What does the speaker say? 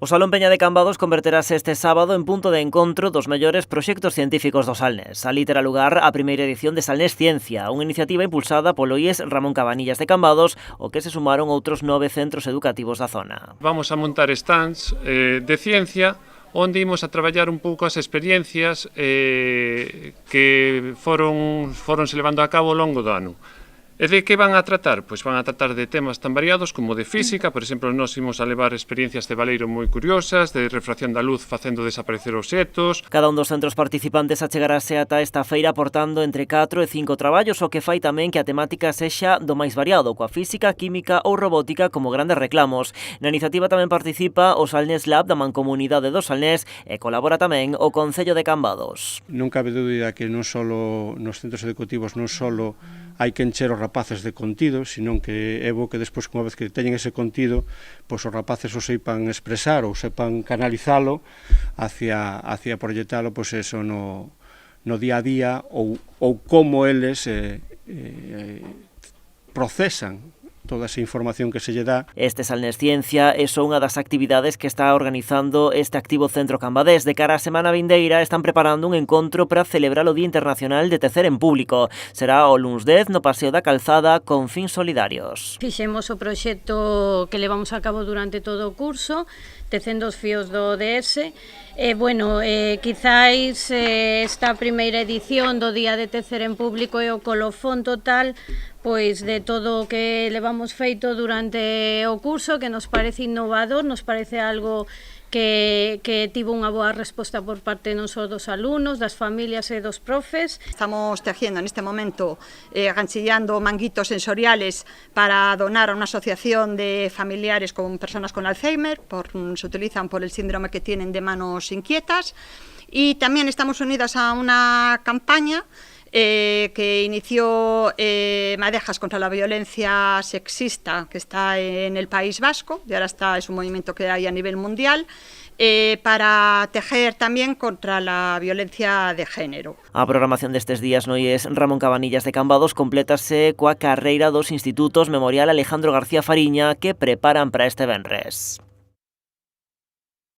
O Salón Peña de Cambados converterase este sábado en punto de encontro dos mellores proxectos científicos do Salnés. Ali terá lugar a primeira edición de Salnés Ciencia, unha iniciativa impulsada polo IES Ramón Cabanillas de Cambados, ao que se sumaron outros 9 centros educativos da zona. Vamos a montar stands de ciencia onde imos a traballar un pouco as experiencias que foronse levando a cabo ao longo do ano. E de que van a tratar? Pois van a tratar de temas tan variados como de física, por exemplo, nós imos a levar experiencias de baleiro moi curiosas, de refracción da luz facendo desaparecer obxetos. Cada un dos centros participantes achegarase ata esta feira aportando entre 4 e 5 traballos, o que fai tamén que a temática sexa do máis variado, coa física, química ou robótica como grandes reclamos. Na iniciativa tamén participa o Salnés Lab da Mancomunidade do Salnés e colabora tamén o Concello de Cambados. Non cabe dúbida que non só nos centros educativos non só hai que encher os rapaces de contido, senón que é bo que despois, unha vez que teñen ese contido, pois os rapaces o sepan expresar ou sepan canalizalo hacia proyectalo, pois eso no día a día ou como eles procesan toda esa información que se lle dá. Este Salnés Ciencia é só unha das actividades que está organizando este activo centro cambadés. De cara á semana vindeira están preparando un encontro para celebrar o Día Internacional de Tecer en Público. Será o luns 10 no Paseo da Calzada con fins solidarios. Fixemos o proxecto que levamos a cabo durante todo o curso, tecendo os fíos do ODS. Quizáis esta primeira edición do Día de Tecer en Público é o colofón total pois de todo o que levamos feito durante o curso, que nos parece innovador, nos parece algo que tivo unha boa resposta por parte non só dos alumnos, das familias e dos profes. Estamos tejiendo en este momento, ganchillando manguitos sensoriales para donar a una asociación de familiares con personas con Alzheimer, se utilizan por el síndrome que tienen de manos inquietas, y también estamos unidas a una campaña que inició Madejas contra la violencia sexista, que está en el País Vasco, y ahora es un movimiento que hay a nivel mundial, para tejer tamén contra a violencia de género. A programación destes días no IES Ramón Cabanillas de Cambados complétase coa carreira dos institutos Memorial Alejandro García Fariña que preparan para este venres.